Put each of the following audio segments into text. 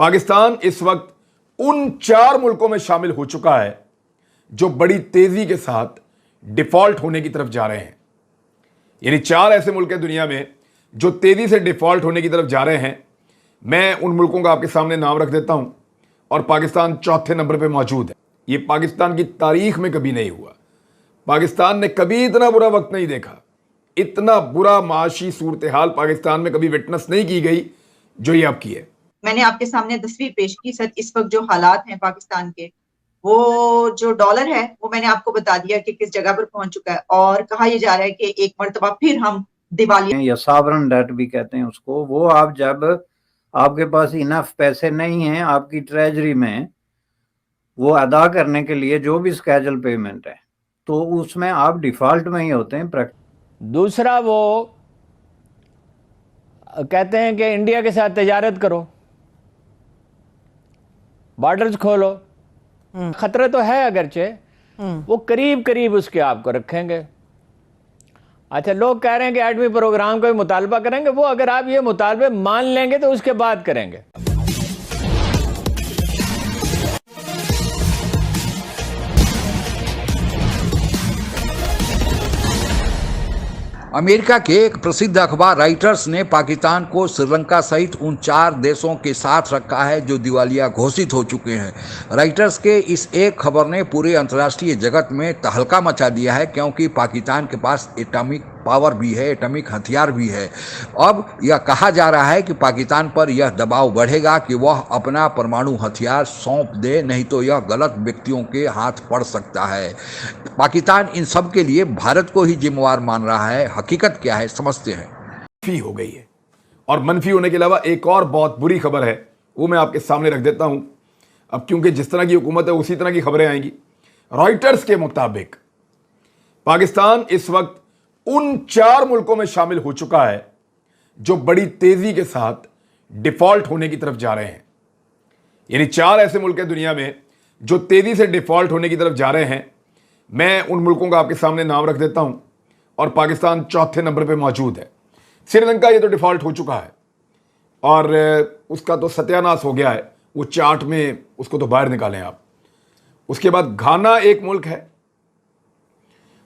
पाकिस्तान इस वक्त उन 4 मुल्कों में शामिल हो चुका है जो बड़ी तेजी के साथ डिफॉल्ट होने की तरफ जा रहे हैं। यानी 4 ऐसे मुल्क हैं दुनिया में जो तेजी से डिफॉल्ट होने की तरफ जा रहे हैं। मैं उन मुल्कों का आपके सामने नाम रख देता हूं और पाकिस्तान चौथे नंबर पे मौजूद है। ये पाकिस्तान की तारीख में कभी नहीं हुआ। पाकिस्तान ने कभी इतना बुरा वक्त नहीं देखा, इतना बुरा माशी सूरत हाल पाकिस्तान में कभी विटनेस नहीं की गई जो ये अब की है। मैंने आपके सामने तस्वीर पेश की सर, इस वक्त जो हालात हैं पाकिस्तान के, वो जो डॉलर है वो मैंने आपको बता दिया कि किस जगह पर पहुंच चुका है और कहा यह जा रहा है कि एक मर्तबा फिर हम दिवालिया या सॉवरेन डेट भी कहते हैं उसको, वो आप जब आपके पास इनफ पैसे नहीं हैं आपकी ट्रेजरी में वो अदा करने के लिए जो भी स्केड्यूल पेमेंट है तो उसमें आप डिफॉल्ट में ही होते हैं। दूसरा वो कहते हैं कि इंडिया के साथ तजारत करो, बॉर्डर्स खोलो। खतरा तो है अगरचे, वो करीब करीब उसके आपको रखेंगे। अच्छा, लोग कह रहे हैं कि एटमी प्रोग्राम का भी मुतालबा करेंगे। वो अगर आप ये मुतालबे मान लेंगे तो उसके बाद करेंगे। अमेरिका के एक प्रसिद्ध अखबार राइटर्स ने पाकिस्तान को श्रीलंका सहित उन 4 देशों के साथ रखा है जो दिवालिया घोषित हो चुके हैं। राइटर्स के इस एक खबर ने पूरे अंतर्राष्ट्रीय जगत में तहलका मचा दिया है, क्योंकि पाकिस्तान के पास एटॉमिक पावर भी है, एटॉमिक हथियार भी है। अब यह कहा जा रहा है कि पाकिस्तान पर यह दबाव बढ़ेगा कि वह अपना परमाणु हथियार सौंप दे, नहीं तो यह गलत व्यक्तियों के हाथ पड़ सकता है। पाकिस्तान इन सब के लिए भारत को ही जिम्मेवार मान रहा है। हकीकत क्या है समझते हैं। मनफी हो गई है, और मनफी होने के अलावा एक और बहुत बुरी खबर है, वो मैं आपके सामने रख देता हूं। अब क्योंकि जिस तरह की हुकूमत है उसी तरह की खबरें आएंगी। रॉयटर्स के मुताबिक पाकिस्तान इस वक्त उन 4 मुल्कों में शामिल हो चुका है जो बड़ी तेजी के साथ डिफॉल्ट होने की तरफ जा रहे हैं। यानी 4 ऐसे मुल्क हैं दुनिया में जो तेजी से डिफॉल्ट होने की तरफ जा रहे हैं। मैं उन मुल्कों का आपके सामने नाम रख देता हूं और पाकिस्तान चौथे नंबर पे मौजूद है। श्रीलंका ये तो डिफॉल्ट हो चुका है और उसका तो सत्यानाश हो गया है, वो चार्ट में उसको तो बाहर निकालें आप। उसके बाद घाना एक मुल्क है,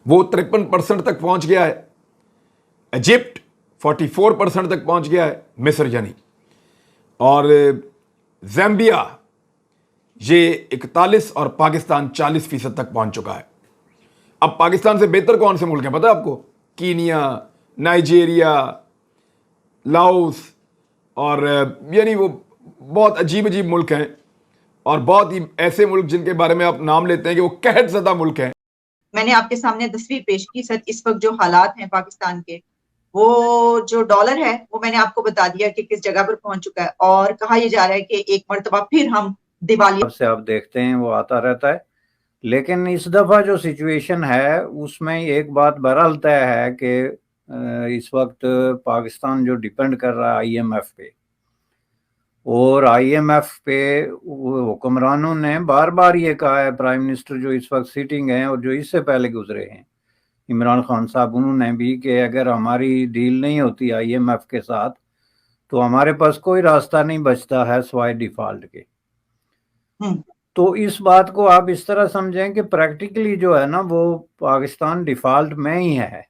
वो 53% तक पहुंच गया है। इजिप्ट 44% तक पहुंच गया है, मिस्र यानी। और ज़ैम्बिया ये 41 और पाकिस्तान 40% तक पहुंच चुका है। अब पाकिस्तान से बेहतर कौन से मुल्क हैं पता है आपको? कीनिया, नाइजीरिया, लाओस, और यानी वो बहुत अजीब अजीब मुल्क हैं और बहुत ही ऐसे मुल्क जिनके बारे में आप नाम लेते हैं कि वो कहत ज़दा मुल्क हैं। मैंने आपके सामने तस्वीर पेश की सर, इस वक्त जो हालात हैं पाकिस्तान के, वो जो डॉलर है वो मैंने आपको बता दिया कि किस जगह पर पहुंच चुका है और कहा यह जा रहा है कि एक मर्तबा फिर हम दिवालिया से आप देखते हैं वो आता रहता है। लेकिन इस दफा जो सिचुएशन है उसमें एक बात बहरहाल तय है कि इस वक्त पाकिस्तान जो डिपेंड कर रहा है आईएमएफ पे, और आईएमएफ पे हुक्मरानों ने बार बार ये कहा है, प्राइम मिनिस्टर जो इस वक्त सिटिंग हैं और जो इससे पहले गुजरे हैं इमरान खान साहब, उन्होंने भी कि अगर हमारी डील नहीं होती आईएमएफ के साथ तो हमारे पास कोई रास्ता नहीं बचता है सिवाय डिफॉल्ट के। तो इस बात को आप इस तरह समझें कि प्रैक्टिकली जो है ना वो पाकिस्तान डिफॉल्ट में ही है।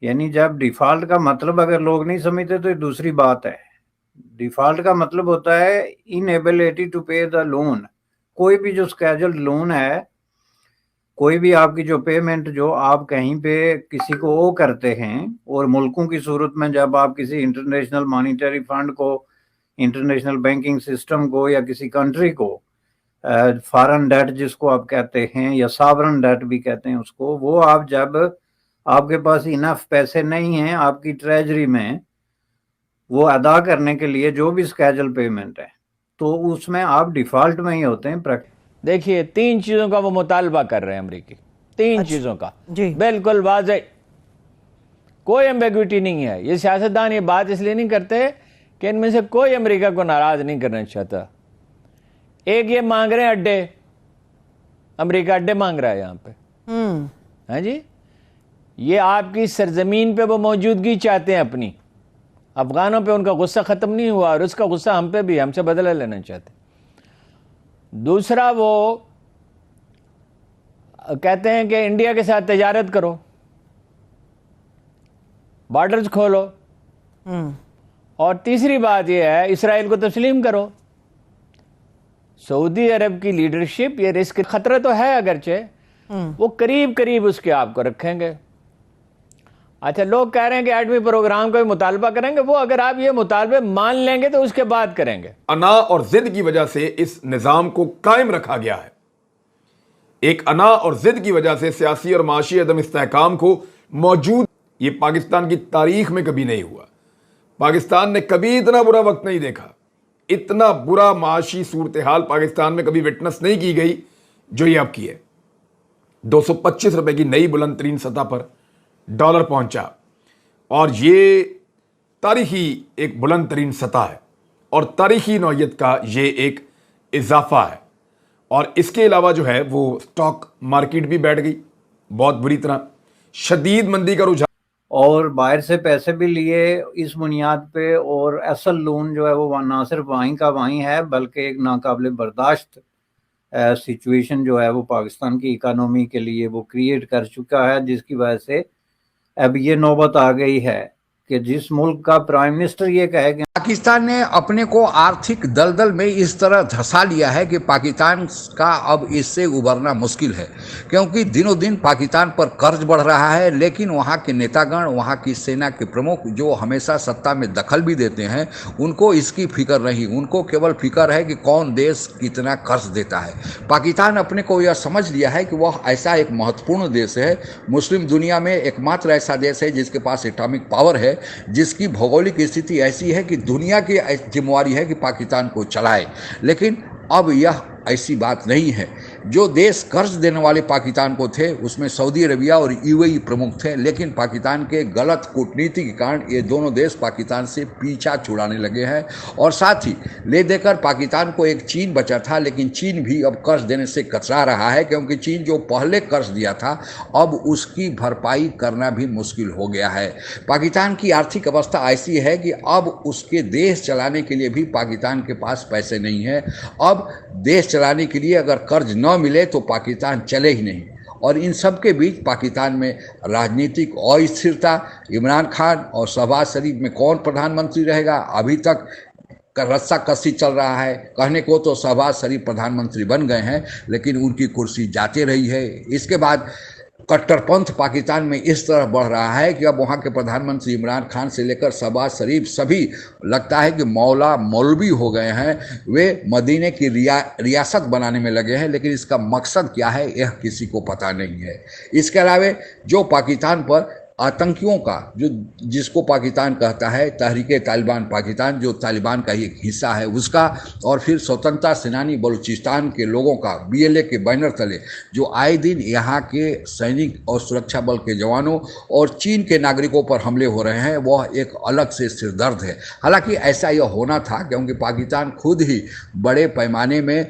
यानी जब डिफॉल्ट का मतलब अगर लोग नहीं समझते तो ये दूसरी बात है। डिफॉल्ट का मतलब होता है इनएबिलिटी टू पे द लोन। कोई भी जो स्केड्यूल्ड लोन है, कोई भी आपकी जो पेमेंट जो आप कहीं पे किसी को ओ करते हैं, और मुल्कों की सूरत में जब आप किसी इंटरनेशनल मॉनिटरी फंड को, इंटरनेशनल बैंकिंग सिस्टम को या किसी कंट्री को फॉरेन डेट जिसको आप कहते हैं या सॉवरेन डेट भी कहते हैं उसको, वो आप जब आपके पास इनफ पैसे नहीं हैं आपकी ट्रेजरी में वो अदा करने के लिए जो भी स्केड्यूल पेमेंट है तो उसमें आप डिफॉल्ट में ही होते हैं। देखिए 3 चीजों का वो मुतालबा कर रहे हैं अमरीकी, 3 चीजों का बिल्कुल वाज़ेह, कोई एम्बिग्विटी नहीं है। ये सियासतदान ये बात इसलिए नहीं करते कि इनमें से कोई अमेरिका को नाराज नहीं करना चाहता। एक ये मांग रहे हैं अड्डे, अमेरिका अड्डे मांग रहा है यहाँ पे, हाँ जी। ये आपकी सरजमीन पे वो मौजूदगी चाहते हैं अपनी, अफगानों पे उनका गुस्सा ख़त्म नहीं हुआ और उसका गुस्सा हम पे भी, हमसे बदला लेना चाहते। दूसरा, वो कहते हैं कि इंडिया के साथ तजारत करो, बॉर्डर्स खोलो, और तीसरी बात यह है इसराइल को तस्लीम करो। सऊदी अरब की लीडरशिप, ये रिस्क, खतरा तो है अगरचे, वो करीब करीब उसके आपको रखेंगे। अच्छा, लोग कह रहे हैं कि एटमी प्रोग्राम का भी मुतालबा करेंगे, वो अगर आप ये मुतालबे मान लेंगे तो उसके बाद करेंगे। अना और जिद की वजह से इस निजाम को कायम रखा गया है। एक अना और जिद की वजह से सियासी और माशी अदम इस्तेहकाम को मौजूद, ये पाकिस्तान की तारीख में कभी नहीं हुआ। पाकिस्तान ने कभी इतना बुरा वक्त नहीं देखा, इतना बुरा माशी सूरत हाल पाकिस्तान में कभी विटनेस नहीं की गई जो ये अब की है। 225 रुपए की नई बुलंद तरीन सतह पर डॉलर पहुंचा और ये तारीखी एक बुलंद तरीन सतह है और तारीखी नौयत का ये एक इजाफा है। और इसके अलावा जो है वो स्टॉक मार्केट भी बैठ गई बहुत बुरी तरह, शदीद मंदी का रुझान, और बाहर से पैसे भी लिए इस बुनियाद पे, और असल लोन जो है वो ना सिर्फ वहीं का वहीं है बल्कि एक नाकाबिले बर्दाश्त सिचुएशन जो है वो पाकिस्तान की इकानमी के लिए वो क्रिएट कर चुका है, जिसकी वजह से अब ये नौबत आ गई है कि जिस मुल्क का प्राइम मिनिस्टर ये कहे कि पाकिस्तान ने अपने को आर्थिक दलदल में इस तरह धंसा लिया है कि पाकिस्तान का अब इससे उबरना मुश्किल है, क्योंकि दिनों दिन पाकिस्तान पर कर्ज बढ़ रहा है। लेकिन वहाँ के नेतागण, वहाँ की सेना के प्रमुख जो हमेशा सत्ता में दखल भी देते हैं, उनको इसकी फिक्र नहीं, उनको केवल फिक्र है कि कौन देश कितना कर्ज देता है। पाकिस्तान अपने को यह समझ लिया है कि वह ऐसा एक महत्वपूर्ण देश है, मुस्लिम दुनिया में एकमात्र ऐसा देश है जिसके पास एटॉमिक पावर है, जिसकी भौगोलिक स्थिति ऐसी है कि दुनिया की जिम्मेवारी है कि पाकिस्तान को चलाए। लेकिन अब यह ऐसी बात नहीं है। जो देश कर्ज देने वाले पाकिस्तान को थे उसमें सऊदी अरबिया और यूएई प्रमुख थे, लेकिन पाकिस्तान के गलत कूटनीति के कारण ये दोनों देश पाकिस्तान से पीछा छुड़ाने लगे हैं। और साथ ही ले देकर पाकिस्तान को एक चीन बचा था, लेकिन चीन भी अब कर्ज देने से कतरा रहा है, क्योंकि चीन जो पहले कर्ज दिया था अब उसकी भरपाई करना भी मुश्किल हो गया है। पाकिस्तान की आर्थिक अवस्था ऐसी है कि अब उसके देश चलाने के लिए भी पाकिस्तान के पास पैसे नहीं है। अब देश चलाने के लिए अगर कर्ज न मिले तो पाकिस्तान चले ही नहीं। और इन सब के बीच पाकिस्तान में राजनीतिक अस्थिरता, इमरान खान और शहबाज शरीफ में कौन प्रधानमंत्री रहेगा, अभी तक रस्सा कस्सी चल रहा है। कहने को तो शहबाज शरीफ प्रधानमंत्री बन गए हैं, लेकिन उनकी कुर्सी जाती रही है। इसके बाद कट्टरपंथ पाकिस्तान में इस तरह बढ़ रहा है कि अब वहाँ के प्रधानमंत्री इमरान खान से लेकर शहबाज शरीफ सभी लगता है कि मौला मौलवी हो गए हैं। वे मदीने की रियासत बनाने में लगे हैं, लेकिन इसका मकसद क्या है यह किसी को पता नहीं है। इसके अलावा जो पाकिस्तान पर आतंकियों का, जो जिसको पाकिस्तान कहता है तहरीक तालिबान पाकिस्तान, जो तालिबान का ही एक हिस्सा है उसका, और फिर स्वतंत्रता सेनानी बलूचिस्तान के लोगों का बीएलए के बैनर तले जो आए दिन यहाँ के सैनिक और सुरक्षा बल के जवानों और चीन के नागरिकों पर हमले हो रहे हैं, वह एक अलग से सिरदर्द है। हालांकि ऐसा यह होना था क्योंकि पाकिस्तान खुद ही बड़े पैमाने में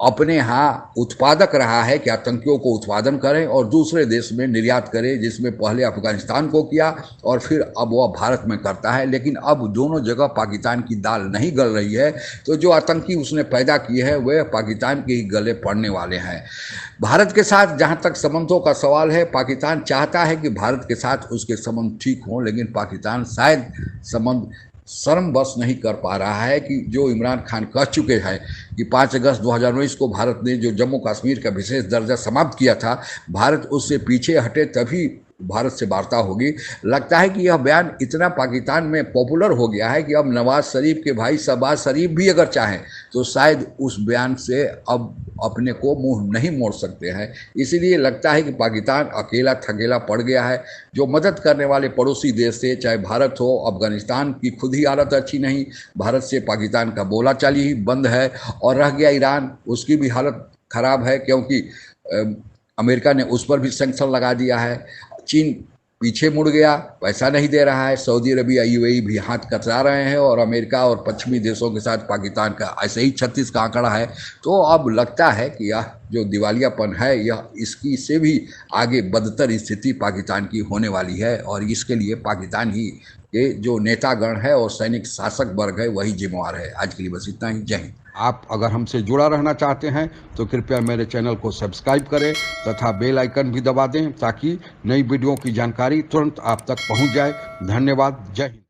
अपने यहाँ उत्पादक रहा है कि आतंकियों को उत्पादन करें और दूसरे देश में निर्यात करें, जिसमें पहले अफगानिस्तान को किया और फिर अब वह भारत में करता है। लेकिन अब दोनों जगह पाकिस्तान की दाल नहीं गल रही है, तो जो आतंकी उसने पैदा किए हैं वह पाकिस्तान के ही गले पड़ने वाले हैं। भारत के साथ जहाँ तक संबंधों का सवाल है, पाकिस्तान चाहता है कि भारत के साथ उसके संबंध ठीक हों, लेकिन पाकिस्तान शायद संबंध शर्म बस नहीं कर पा रहा है कि जो इमरान खान कह चुके हैं कि 5 अगस्त 2019 को भारत ने जो जम्मू कश्मीर का विशेष दर्जा समाप्त किया था, भारत उससे पीछे हटे तभी भारत से वार्ता होगी। लगता है कि यह बयान इतना पाकिस्तान में पॉपुलर हो गया है कि अब नवाज शरीफ के भाई शहबाज शरीफ भी अगर चाहें तो शायद उस बयान से अब अपने को मुंह नहीं मोड़ सकते हैं। इसीलिए लगता है कि पाकिस्तान अकेला थकेला पड़ गया है। जो मदद करने वाले पड़ोसी देश थे, चाहे भारत हो, अफगानिस्तान की खुद ही हालत अच्छी नहीं, भारत से पाकिस्तान का बोलाचाली ही बंद है। और रह गया ईरान, उसकी भी हालत खराब है क्योंकि अमेरिका ने उस पर भी सैंक्शन लगा दिया है। चीन पीछे मुड़ गया, पैसा नहीं दे रहा है। सऊदी अरबिया यूएई भी हाथ कतरा रहे हैं और अमेरिका और पश्चिमी देशों के साथ पाकिस्तान का ऐसे ही 36 का आंकड़ा है। तो अब लगता है कि यह जो दिवालियापन है, यह इसकी से भी आगे बदतर स्थिति पाकिस्तान की होने वाली है और इसके लिए पाकिस्तान ही के जो नेतागण है और सैनिक शासक वर्ग है वही जिम्मेवार है। आज के लिए बस इतना ही। जय हिंद। आप अगर हमसे जुड़ा रहना चाहते हैं तो कृपया मेरे चैनल को सब्सक्राइब करें तथा बेल आइकन भी दबा दें ताकि नई वीडियो की जानकारी तुरंत आप तक पहुंच जाए। धन्यवाद। जय हिंद।